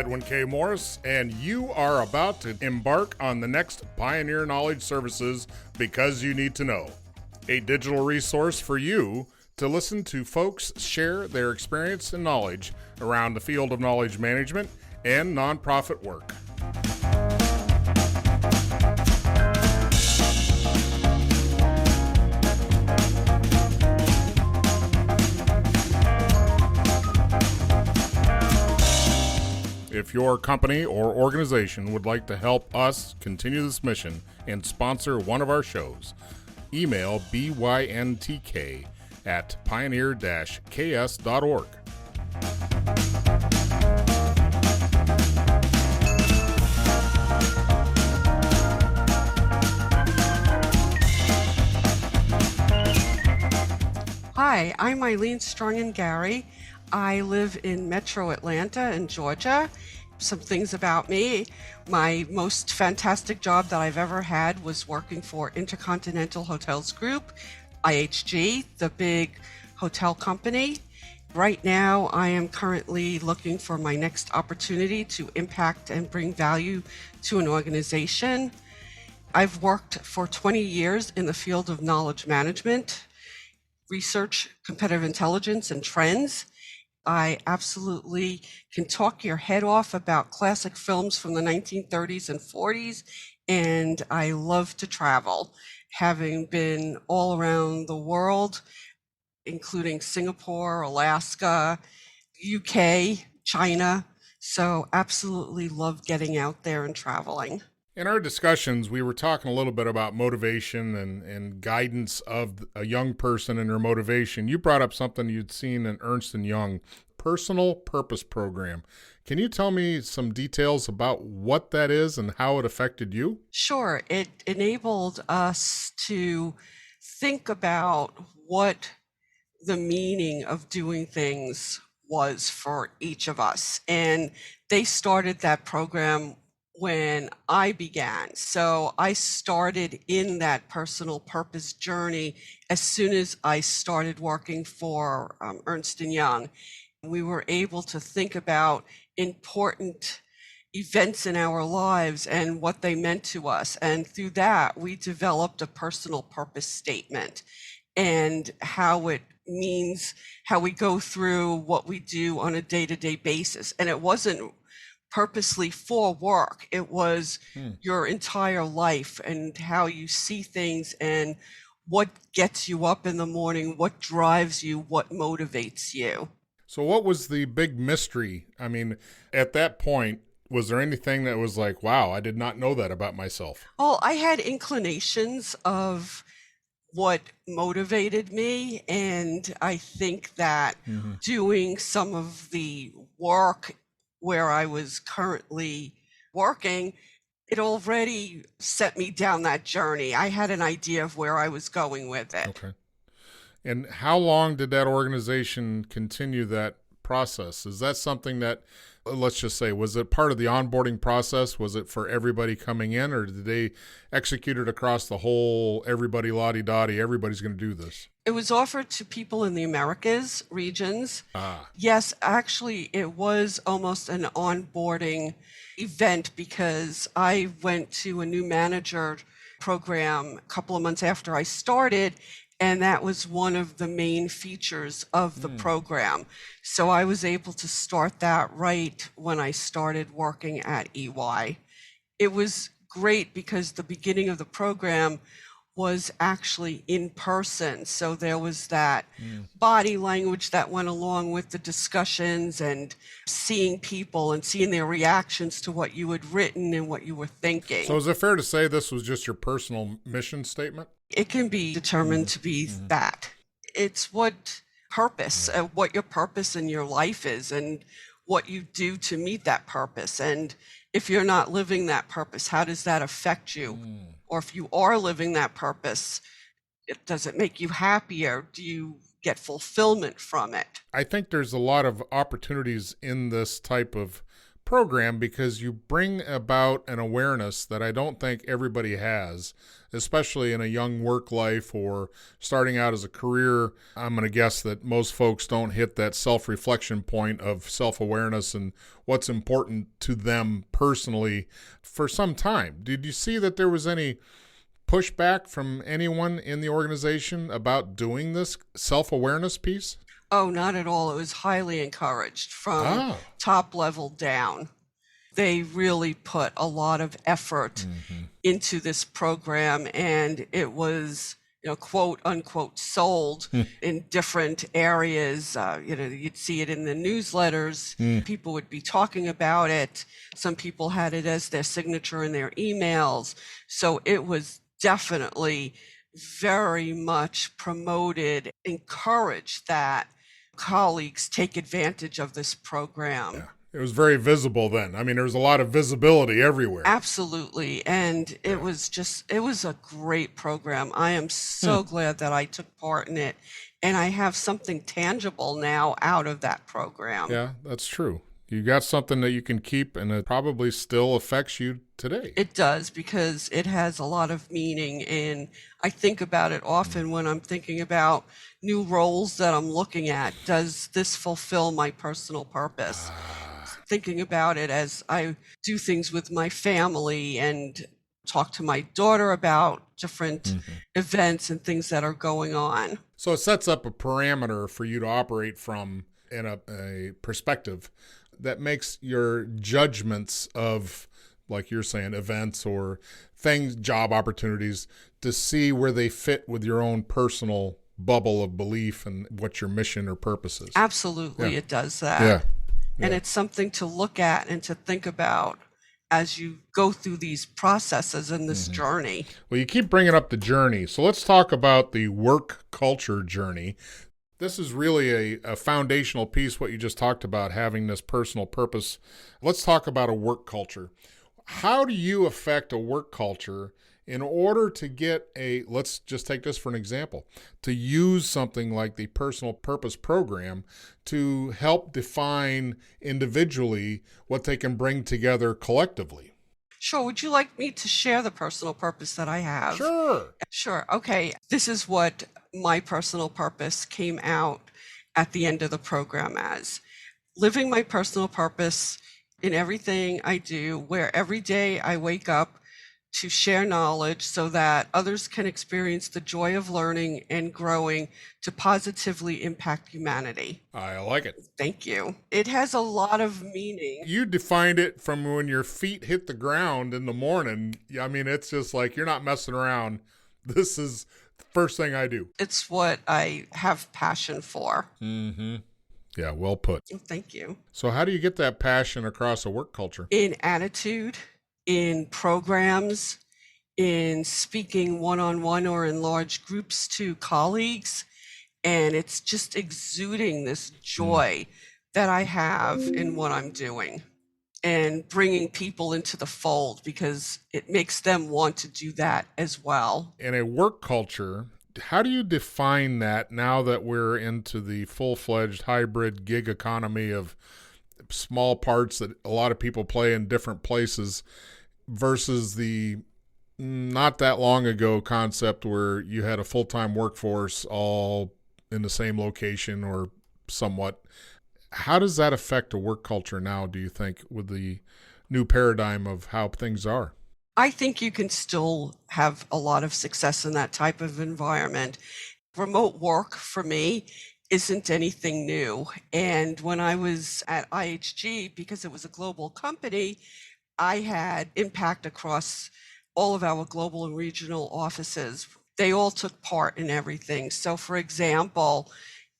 Edwin K. Morris, and you are about to embark on the next Pioneer Knowledge Services Because You Need to Know, a digital resource for you to listen to folks share their experience and knowledge around the field of knowledge management and nonprofit work. If your company or organization would like to help us continue this mission and sponsor one of our shows, email byntk@pioneer-ks.org. Hi, I'm Ilene Strongin-Garry. I live in Metro Atlanta in Georgia. Some things about me. My most fantastic job that I've ever had was working for Intercontinental Hotels Group, IHG, the big hotel company. Right now, I am currently looking for my next opportunity to impact and bring value to an organization. I've worked for 20 years in the field of knowledge management, research, competitive intelligence, and trends. I absolutely can talk your head off about classic films from the 1930s and 40s, and I love to travel, having been all around the world, including Singapore, Alaska, UK, China. So absolutely love getting out there and traveling. In our discussions, we were talking a little bit about motivation and guidance of a young person and their motivation. You brought up something you'd seen in Ernst & Young, Personal Purpose Program. Can you tell me some details about what that is and how it affected you? Sure. It enabled us to think about what the meaning of doing things was for each of us. And they started that program when I began. So I started in that personal purpose journey as soon as I started working for Ernst & Young. We were able to think about important events in our lives and what they meant to us. And through that, we developed a personal purpose statement and how it means, how we go through what we do on a day-to-day basis. And it wasn't purposely for work. It was your entire life and how you see things and what gets you up in the morning, what drives you, what motivates you. So what was the big mystery? I mean, at that point, was there anything that was like, wow, I did not know that about myself? Well, I had inclinations of what motivated me. And I think that doing some of the work where I was currently working, it already set me down that journey. I had an idea of where I was going with it. Okay. And how long did that organization continue that process? Is that something that, let's just say, was it part of the onboarding process? Was it for everybody coming in, or did they execute it across the whole, everybody la-di-da-di, everybody's going to do this? It was offered to people in the Americas regions. Yes, actually, it was almost an onboarding event because I went to a new manager program a couple of months after I started, and that was one of the main features of the program. So I was able to start that right when I started working at EY. It was great because the beginning of the program was actually in person. So there was that body language that went along with the discussions and seeing people and seeing their reactions to what you had written and what you were thinking. So is it fair to say this was just your personal mission statement? It can be determined to be that. It's what your purpose in your life is and what you do to meet that purpose. And if you're not living that purpose, how does that affect you? Or if you are living that purpose, does it make you happier? Do you get fulfillment from it? I think there's a lot of opportunities in this type of program because you bring about an awareness that I don't think everybody has, especially in a young work life or starting out as a career. I'm going to guess that most folks don't hit that self-reflection point of self-awareness and what's important to them personally for some time. Did you see that there was any pushback from anyone in the organization about doing this self-awareness piece? Oh, not at all. It was highly encouraged from Ah. top level down. They really put a lot of effort into this program, and it was, quote unquote, sold in different areas. You'd see it in the newsletters. People would be talking about it. Some people had it as their signature in their emails. So it was definitely very much promoted, encouraged that colleagues take advantage of this program. Yeah. It was very visible then. I mean, there was a lot of visibility everywhere. Absolutely. And it was a great program. I am so glad that I took part in it. And I have something tangible now out of that program. Yeah, that's true. You got something that you can keep, and it probably still affects you today. It does, because it has a lot of meaning, and I think about it often when I'm thinking about new roles that I'm looking at. Does this fulfill my personal purpose? Thinking about it as I do things with my family and talk to my daughter about different events and things that are going on. So it sets up a parameter for you to operate from in a perspective that makes your judgments of, like you're saying, events or things, job opportunities, to see where they fit with your own personal bubble of belief and what your mission or purpose is. Absolutely, Yeah. it does that. Yeah. And it's something to look at and to think about as you go through these processes in this journey. Well, you keep bringing up the journey. So let's talk about the work culture journey. This is really a foundational piece, what you just talked about, having this personal purpose. Let's talk about a work culture. How do you affect a work culture in order to get let's just take this for an example, to use something like the personal purpose program to help define individually what they can bring together collectively? Sure. Would you like me to share the personal purpose that I have? Sure. Sure. Okay. This is what my personal purpose came out at the end of the program as. Living my personal purpose in everything I do, where every day I wake up to share knowledge so that others can experience the joy of learning and growing to positively impact humanity. I like it. Thank you. It has a lot of meaning. You defined it from when your feet hit the ground in the morning. I mean, it's just like you're not messing around. This is the first thing I do. It's what I have passion for. Yeah, well put. Thank you. So how do you get that passion across a work culture? In attitude, in programs, in speaking one-on-one or in large groups to colleagues. And it's just exuding this joy that I have in what I'm doing and bringing people into the fold, because it makes them want to do that as well. In a work culture, how do you define that now that we're into the full-fledged hybrid gig economy of small parts that a lot of people play in different places versus the not that long ago concept where you had a full-time workforce all in the same location or somewhat? How does that affect a work culture now, do you think, with the new paradigm of how things are? I think you can still have a lot of success in that type of environment. Remote work for me isn't anything new. And when I was at IHG, because it was a global company, I had impact across all of our global and regional offices. They all took part in everything. So for example,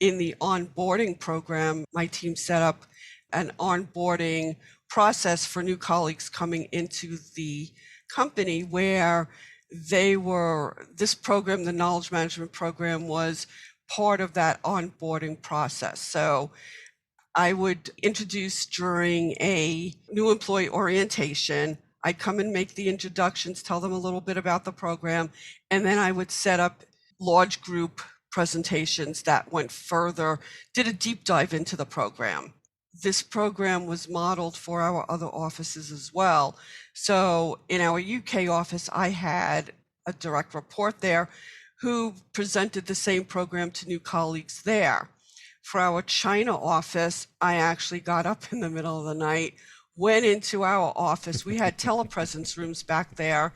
in the onboarding program, my team set up an onboarding process for new colleagues coming into the company where this program, the knowledge management program, was part of that onboarding process. So I would introduce during a new employee orientation. I'd come and make the introductions, tell them a little bit about the program, and then I would set up large group presentations that went further, did a deep dive into the program. this program was modeled for our other offices as well. So in our UK office, I had a direct report there who presented the same program to new colleagues there. For our China office, I actually got up in the middle of the night, went into our office. We had telepresence rooms back there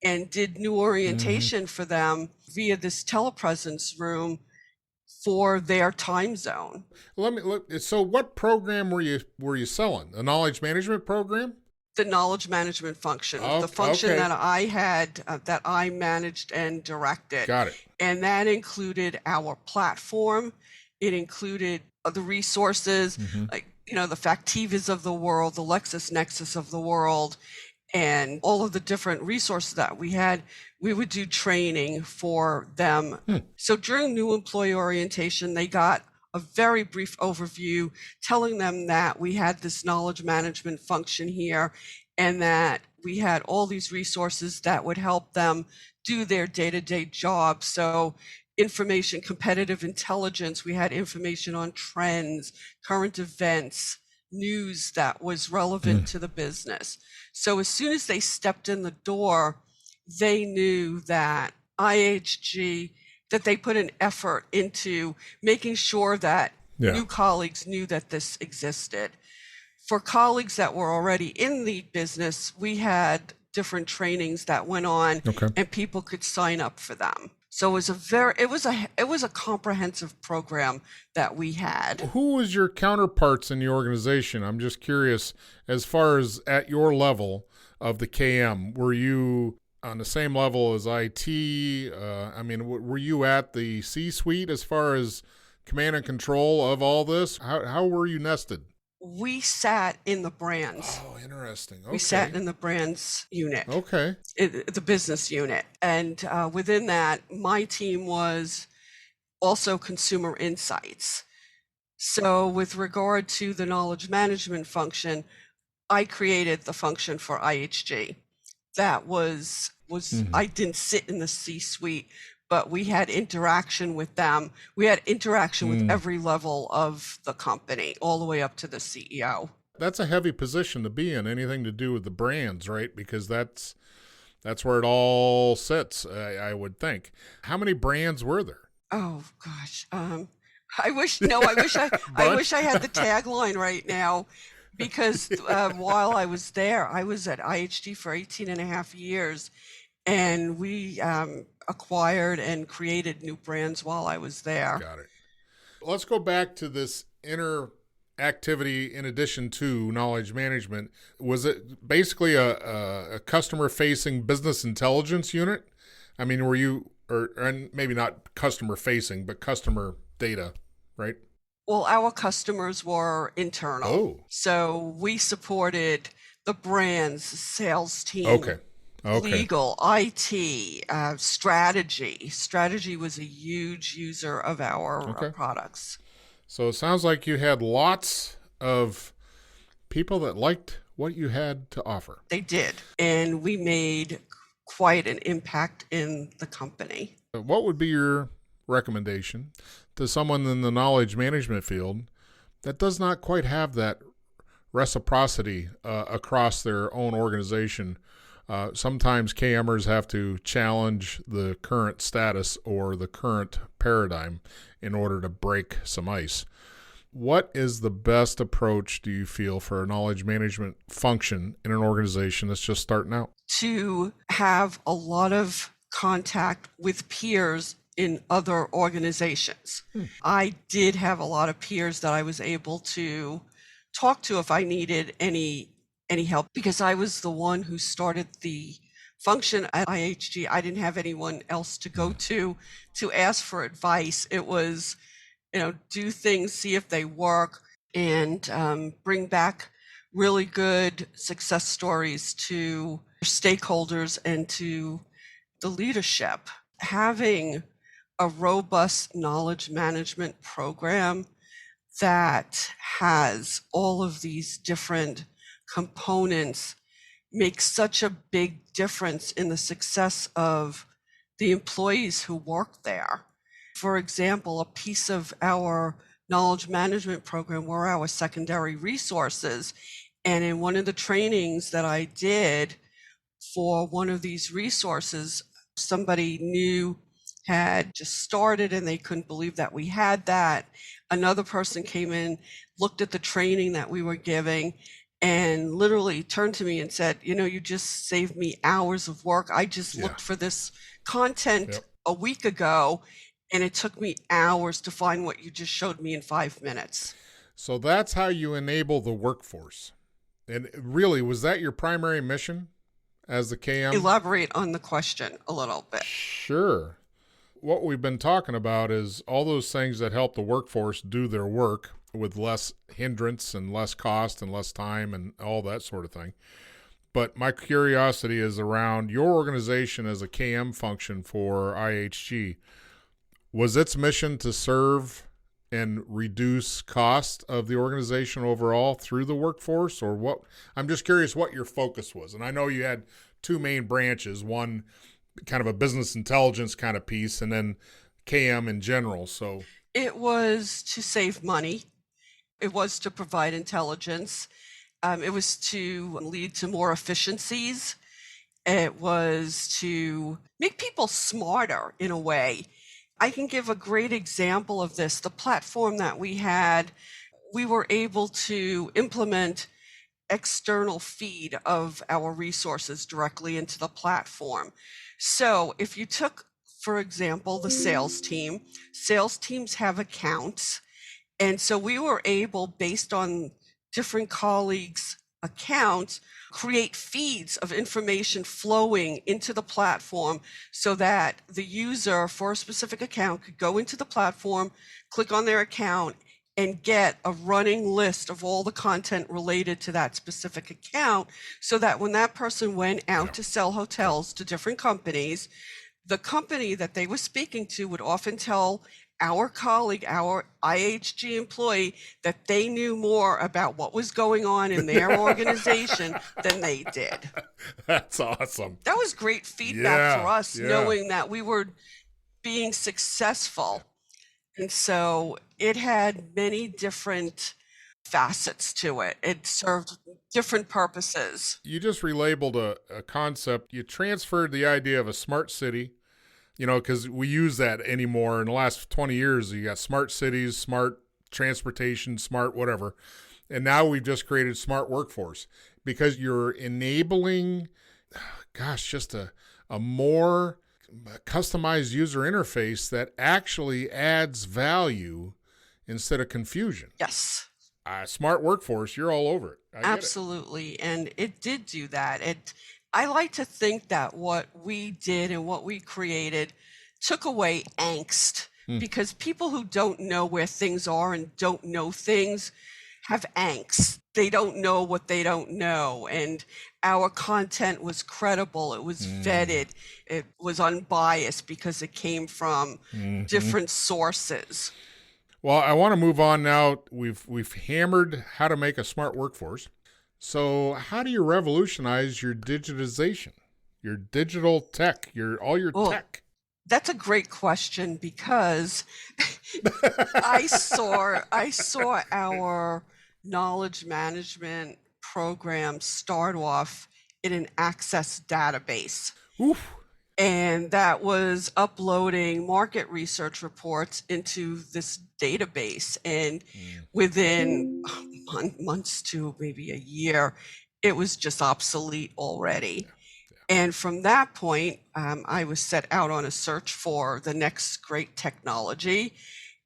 and did new orientation for them via this telepresence room for their time zone. Let me look. So, what program were you selling? A knowledge management program? The knowledge management function, Oh, the function okay. that I had, that I managed and directed. Got it. And that included our platform. It included the resources, like, the Factivas of the world, the LexisNexis of the world, and all of the different resources that we had. We would do training for them. So during new employee orientation, they got a very brief overview telling them that we had this knowledge management function here and that we had all these resources that would help them do their day-to-day job. So information, competitive intelligence, we had information on trends, current events, news that was relevant to the business. So as soon as they stepped in the door, they knew that IHG, that they put an effort into making sure that new colleagues knew that this existed. For colleagues that were already in the business, we had different trainings that went on and people could sign up for them. So it was a comprehensive program that we had. Who was your counterparts in the organization? I'm just curious, as far as at your level of the KM, were you on the same level as IT? Were you at the C-suite as far as command and control of all this? How were you nested? We sat in the brands. Oh, interesting. Okay. We sat in the brands unit. Okay. The business unit. And within that, my team was also consumer insights. So with regard to the knowledge management function, I created the function for IHG. That was I didn't sit in the C-suite, but we had interaction with them. We had interaction with every level of the company, all the way up to the CEO. That's a heavy position to be in, anything to do with the brands, right? Because that's where it all sits, I would think. How many brands were there? Oh gosh. I wish I had the tagline right now, because while I was there, I was at IHG for 18 and a half years, and we acquired and created new brands while I was there. Got it. Let's go back to this interactivity in addition to knowledge management. Was it basically a customer-facing business intelligence unit? I mean, were you, and maybe not customer-facing, but customer data, right? Well, our customers were internal. Oh. So we supported the brands, sales team, legal, IT, strategy. Strategy was a huge user of our products. So it sounds like you had lots of people that liked what you had to offer. They did. And we made quite an impact in the company. What would be your recommendation to someone in the knowledge management field that does not quite have that reciprocity across their own organization? Sometimes KMers have to challenge the current status or the current paradigm in order to break some ice. What is the best approach, do you feel, for a knowledge management function in an organization that's just starting out? To have a lot of contact with peers in other organizations. I did have a lot of peers that I was able to talk to if I needed any help, because I was the one who started the function at IHG. I didn't have anyone else to go to ask for advice. It was, do things, see if they work, and bring back really good success stories to stakeholders and to the leadership. Having a robust knowledge management program that has all of these different components makes such a big difference in the success of the employees who work there. For example, a piece of our knowledge management program were our secondary resources. And in one of the trainings that I did for one of these resources, somebody new had just started and they couldn't believe that we had that. Another person came in, looked at the training that we were giving, and literally turned to me and said, you know, you just saved me hours of work. I just Yeah. looked for this content Yep. a week ago, and it took me hours to find what you just showed me in 5 minutes. So that's how you enable the workforce. And really, was that your primary mission as the KM? Elaborate on the question a little bit. Sure. What we've been talking about is all those things that help the workforce do their work with less hindrance and less cost and less time and all that sort of thing. But my curiosity is around your organization as a KM function for IHG. Was its mission to serve and reduce cost of the organization overall through the workforce, or what? I'm just curious what your focus was. And I know you had two main branches, one kind of a business intelligence kind of piece, and then KM in general. So it was to save money. It was to provide intelligence. It was to lead to more efficiencies. It was to make people smarter in a way. I can give a great example of this. The platform that we had, we were able to implement external feed of our resources directly into the platform. So if you took, for example, the sales teams have accounts. And so we were able, based on different colleagues' accounts, create feeds of information flowing into the platform so that the user for a specific account could go into the platform, click on their account, and get a running list of all the content related to that specific account, so that when that person went out to sell hotels to different companies, the company that they were speaking to would often tell our colleague, our IHG employee, that they knew more about what was going on in their organization than they did. That's awesome. That was great feedback for us, yeah. knowing that we were being successful. And so it had many different facets to it. It served different purposes. You just relabeled a concept. You transferred the idea of a smart city, you know, because we use that anymore. In the last 20 years, you got smart cities, smart transportation, smart whatever. And now we've just created smart workforce because you're enabling, just a more customized user interface that actually adds value instead of confusion. Yes. Smart workforce, you're all over it. Absolutely. And it did do that. I like to think that what we did and what we created took away angst, because people who don't know where things are and don't know things have angst. They don't know what they don't know. And our content was credible. It was vetted. It was unbiased because it came from different sources. Well, I want to move on now. We've hammered how to make a smart workforce. So how do you revolutionize your digitization, your digital tech, all your tech? That's a great question, because I saw our knowledge management program start off in an Access database. Oof. And that was uploading market research reports into this database. And within months to maybe a year, it was just obsolete already. And from that point, I was set out on a search for the next great technology.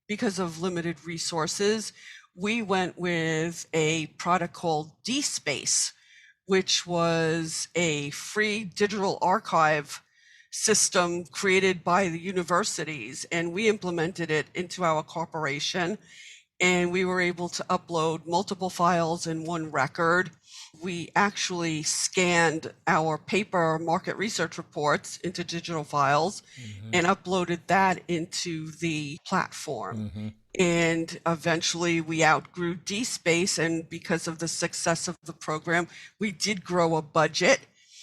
Because of limited resources, we went with a product called DSpace, which was a free digital archive system created by the universities, and we implemented it into our corporation, and we were able to upload multiple files in one record. We actually scanned our paper market research reports into digital files and uploaded that into the platform. And eventually we outgrew DSpace, and because of the success of the program, we did grow a budget.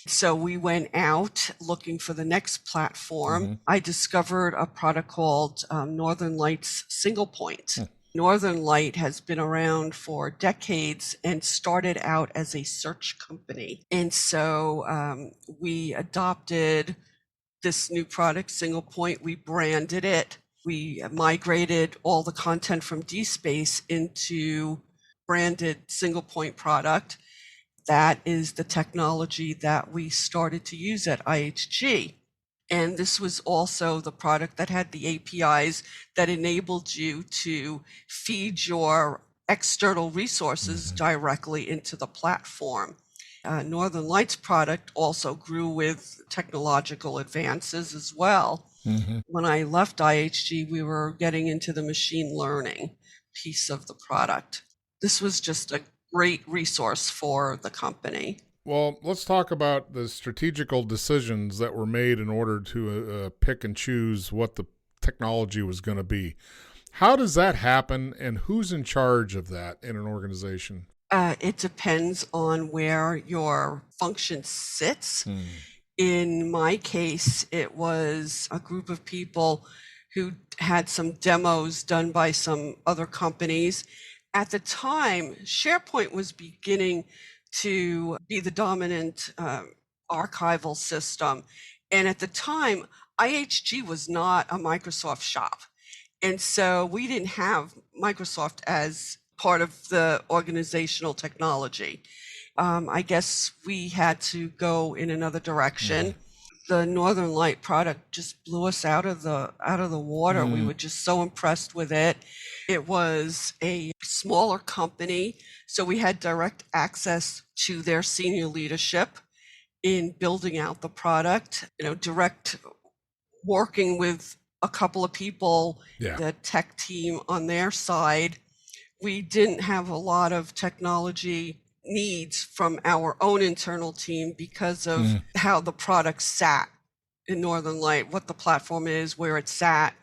So we went out looking for the next platform. I discovered a product called Northern Lights Single Point. Northern Light has been around for decades and started out as a search company. And so we adopted this new product, Single Point. We branded it. We migrated all the content from DSpace into branded Single Point product. That is the technology that we started to use at IHG. And this was also the product that had the APIs that enabled you to feed your external resources directly into the platform. Northern Lights product also grew with technological advances as well. When I left IHG, we were getting into the machine learning piece of the product. This was just a great resource for the company. Well, let's talk about the strategical decisions that were made in order to pick and choose what the technology was going to be. How does that happen, and who's in charge of that in an organization? It depends on where your function sits. In my case, it was a group of people who had some demos done by some other companies. At the time, SharePoint was beginning to be the dominant archival system. And at the time, IHG was not a Microsoft shop. And so we didn't have Microsoft as part of the organizational technology. I guess we had to go in another direction. The Northern Light product just blew us out of the water. We were just so impressed with it. It was a smaller company, so we had direct access to their senior leadership in building out the product, direct working with a couple of people, the tech team on their side. We didn't have a lot of technology needs from our own internal team because of how the product sat in Northern Light, what the platform is, where it sat.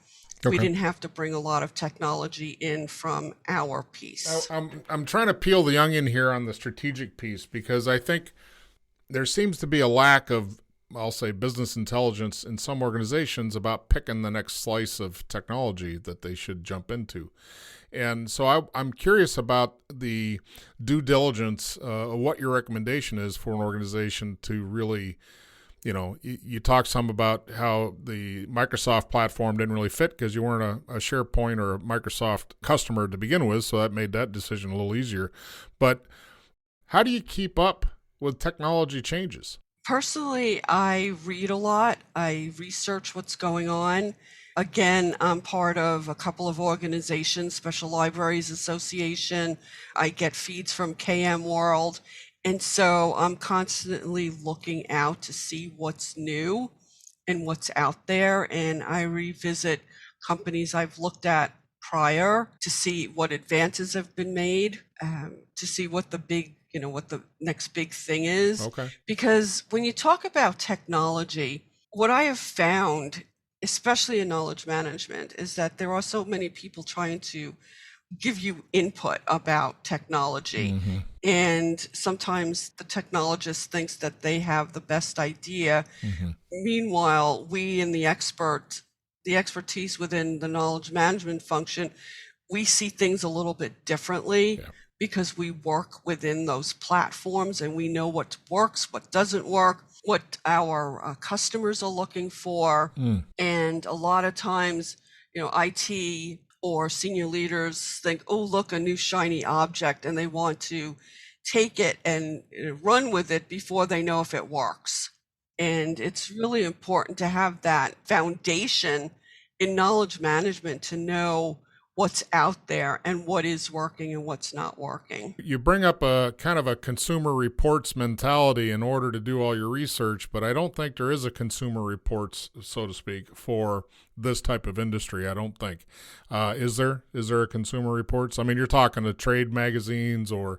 We didn't have to bring a lot of technology in from our piece. I'm trying to peel the onion here on the strategic piece, because I think there seems to be a lack of, I'll say, business intelligence in some organizations about picking the next slice of technology that they should jump into. And so I'm curious about the due diligence, what your recommendation is for an organization to really, you talked some about how the Microsoft platform didn't really fit because you weren't a SharePoint or a Microsoft customer to begin with, so that made that decision a little easier. But how do you keep up with technology changes? Personally, I read a lot. I research what's going on. Again, I'm part of a couple of organizations, Special Libraries Association. I get feeds from KM World. And so I'm constantly looking out to see what's new and what's out there. And I revisit companies I've looked at prior to see what advances have been made, to see what what the next big thing is. Okay. Because when you talk about technology, what I have found, especially in knowledge management, is that there are so many people trying to give you input about technology. And sometimes the technologist thinks that they have the best idea. Meanwhile, we in the expertise within the knowledge management function, we see things a little bit differently because we work within those platforms and we know what works, what doesn't work, what our customers are looking for. And a lot of times, IT or senior leaders think, oh, look, a new shiny object, and they want to take it and run with it before they know if it works. And it's really important to have that foundation in knowledge management to know what's out there and what is working and what's not working. You bring up a kind of a consumer reports mentality in order to do all your research, but I don't think there is a consumer reports, so to speak, for this type of industry. I don't think. Is there a consumer reports? I mean, you're talking to trade magazines or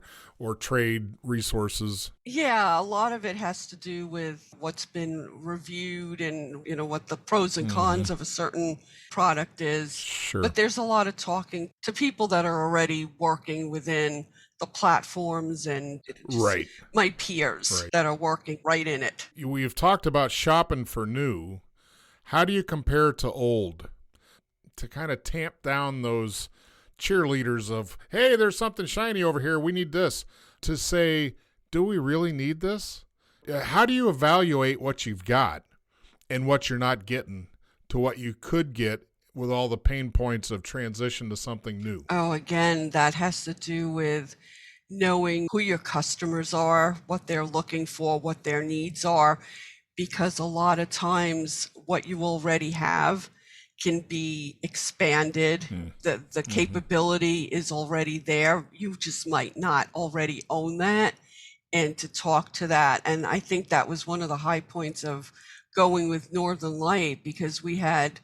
trade resources. Yeah, a lot of it has to do with what's been reviewed and, what the pros and cons of a certain product is. Sure. But there's a lot of talking to people that are already working within the platforms and Right. my peers that are working right in it. We've talked about shopping for new. How do you compare to old to kind of tamp down those cheerleaders of, hey, there's something shiny over here. We need this. To say, do we really need this? How do you evaluate what you've got and what you're not getting to what you could get with all the pain points of transition to something new? Oh, again, that has to do with knowing who your customers are, what they're looking for, what their needs are, because a lot of times what you already have can be expanded. The capability is already there. You just might not already own that. And to talk to that. And I think that was one of the high points of going with Northern Light, because we had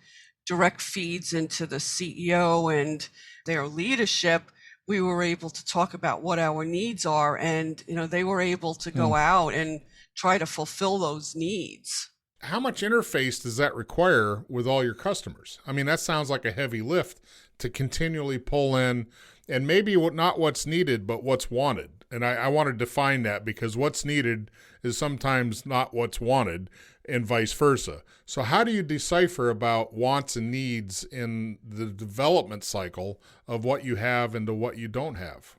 direct feeds into the CEO and their leadership. We were able to talk about what our needs are, and they were able to go out and try to fulfill those needs. How much interface does that require with all your customers? I mean, that sounds like a heavy lift to continually pull in, and maybe not what's needed, but what's wanted. And I want to define that, because what's needed is sometimes not what's wanted, and vice versa. So how do you decipher about wants and needs in the development cycle of what you have and to what you don't have?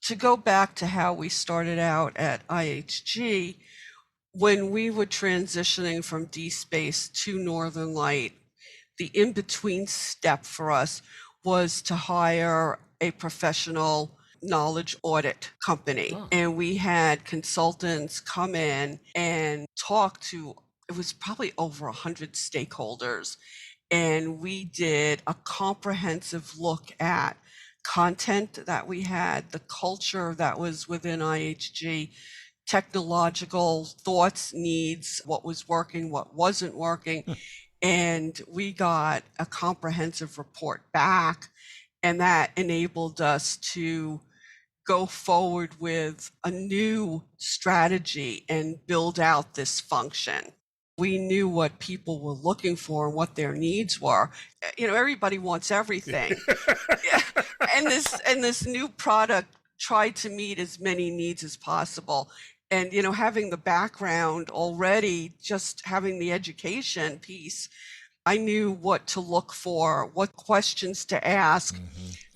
To go back to how we started out at IHG, when we were transitioning from D-Space to Northern Light, the in-between step for us was to hire a professional knowledge audit company. And we had consultants come in and talk to, it was probably over 100 stakeholders. And we did a comprehensive look at content that we had, the culture that was within IHG, technological thoughts, needs, what was working, what wasn't working. And we got a comprehensive report back, and that enabled us to go forward with a new strategy and build out this function. We knew what people were looking for and what their needs were. Everybody wants everything. And this new product tried to meet as many needs as possible. And, having the background already, just having the education piece, I knew what to look for, what questions to ask,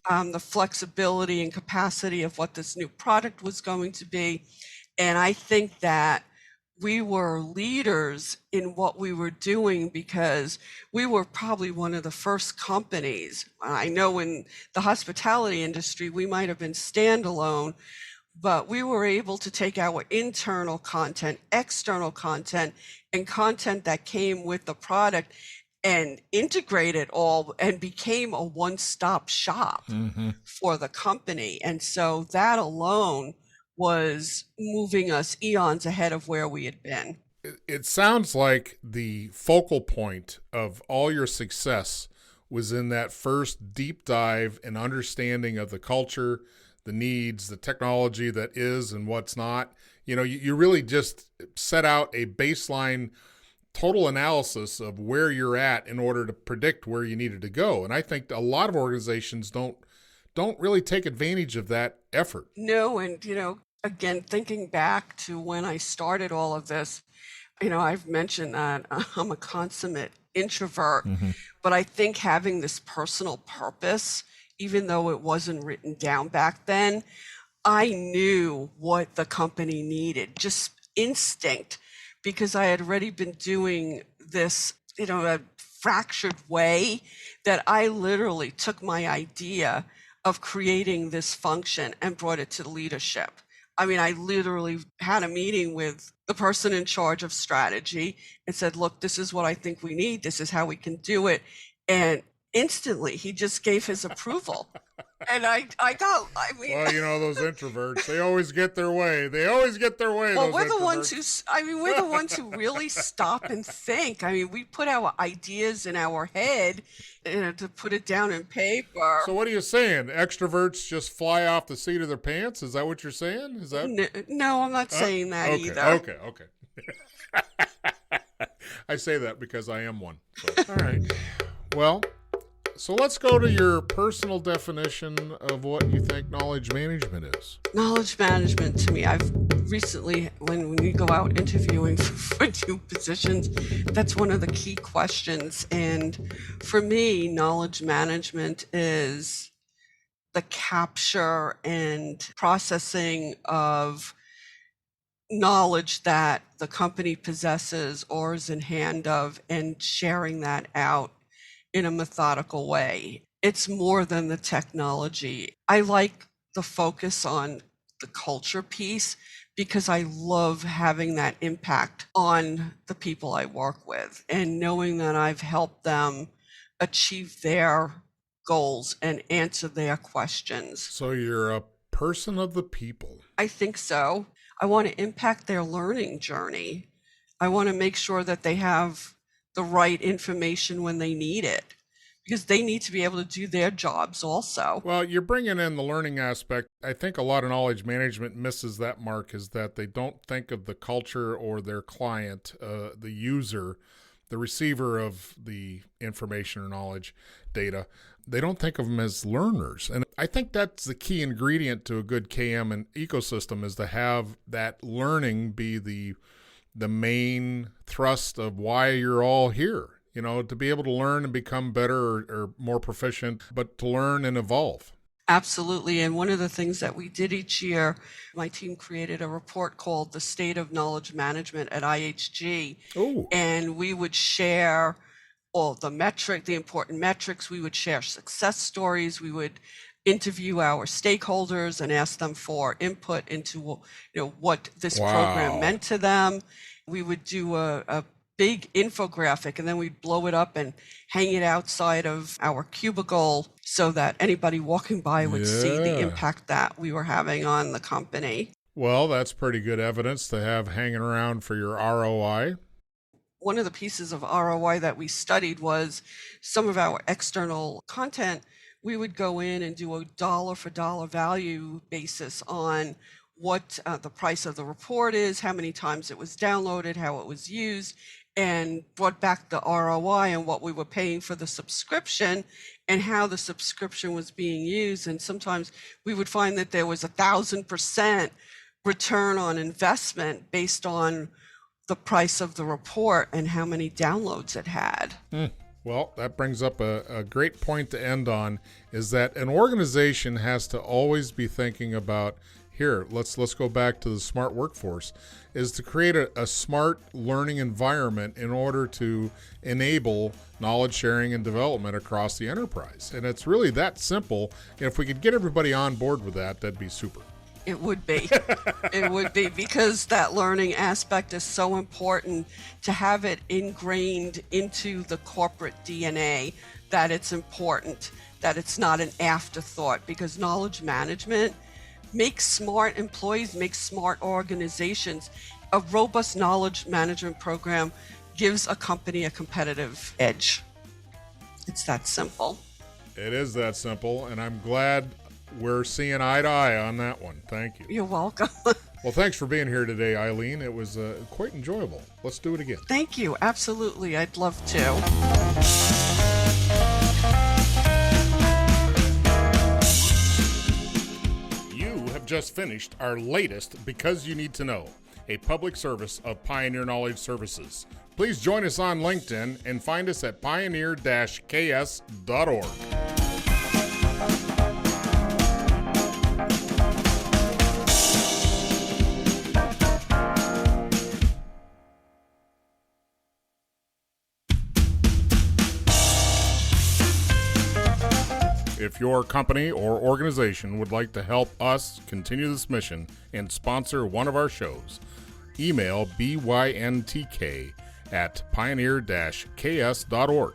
the flexibility and capacity of what this new product was going to be. And I think that we were leaders in what we were doing, because we were probably one of the first companies. I know in the hospitality industry, we might have been standalone, but we were able to take our internal content, external content, and content that came with the product and integrate it all and became a one-stop shop for the company. And so that alone was moving us eons ahead of where we had been. It sounds like the focal point of all your success was in that first deep dive and understanding of the culture, the needs, the technology that is and what's not. You really just set out a baseline total analysis of where you're at in order to predict where you needed to go. And I think a lot of organizations don't really take advantage of that effort. No, and again, thinking back to when I started all of this, I've mentioned that I'm a consummate introvert, but I think having this personal purpose, even though it wasn't written down back then, I knew what the company needed, just instinct, because I had already been doing this, a fractured way, that I literally took my idea of creating this function and brought it to the leadership. I mean, I literally had a meeting with the person in charge of strategy and said, look, this is what I think we need. This is how we can do it. And instantly he just gave his approval. And Well, those introverts, they always get their way. Well, we're the ones who really stop and think. I mean, we put our ideas in our head, to put it down in paper. So what are you saying? Extroverts just fly off the seat of their pants? Is that what you're saying? Is that? No, I'm not saying that either. Okay. I say that because I am one. So. All right. Well, so let's go to your personal definition of what you think knowledge management is. Knowledge management, to me, I've recently, when we go out interviewing for new positions, that's one of the key questions. And for me, knowledge management is the capture and processing of knowledge that the company possesses or is in hand of, and sharing that out in a methodical way. It's more than the technology. I like the focus on the culture piece because I love having that impact on the people I work with and knowing that I've helped them achieve their goals and answer their questions. So you're a person of the people. I think so. I want to impact their learning journey. I want to make sure that they have the right information when they need it, because they need to be able to do their jobs also. Well, you're bringing in the learning aspect. I think a lot of knowledge management misses that mark, is that they don't think of the culture or their client, the user, the receiver of the information or knowledge data. They don't think of them as learners. And I think that's the key ingredient to a good KM and ecosystem, is to have that learning be the main thrust of why you're all here. You know, to be able to learn and become better or more proficient, but to learn and evolve. Absolutely. And one of the things that we did each year, my team created a report called The State of Knowledge Management at IHG. Oh. And we would share all the important metrics. We would share success stories. We would interview our stakeholders and ask them for input into what this program meant to them. We would do a big infographic, and then we'd blow it up and hang it outside of our cubicle so that anybody walking by would see the impact that we were having on the company. Well, that's pretty good evidence to have hanging around for your ROI. One of the pieces of ROI that we studied was some of our external content. We would go in and do a dollar for dollar value basis on what the price of the report is, how many times it was downloaded, how it was used, and brought back the ROI and what we were paying for the subscription and how the subscription was being used. And sometimes we would find that there was 1,000% return on investment based on the price of the report and how many downloads it had. Well, that brings up a great point to end on, is that an organization has to always be thinking about, here, let's go back to the smart workforce, is to create a smart learning environment in order to enable knowledge sharing and development across the enterprise. And it's really that simple. And if we could get everybody on board with that, that'd be super. It would be. It would be, because that learning aspect is so important to have it ingrained into the corporate DNA, that it's important, that it's not an afterthought, because knowledge management makes smart employees, makes smart organizations. A robust knowledge management program gives a company a competitive edge. It's that simple. It is that simple, and I'm glad we're seeing eye to eye on that one. Thank you. You're welcome. Well, thanks for being here today, Ilene. It was quite enjoyable. Let's do it again. Thank you. Absolutely. I'd love to. Just finished our latest Because You Need to Know, a public service of Pioneer Knowledge Services. Please join us on LinkedIn and find us at pioneer-ks.org. If your company or organization would like to help us continue this mission and sponsor one of our shows, email byntk@pioneer-ks.org.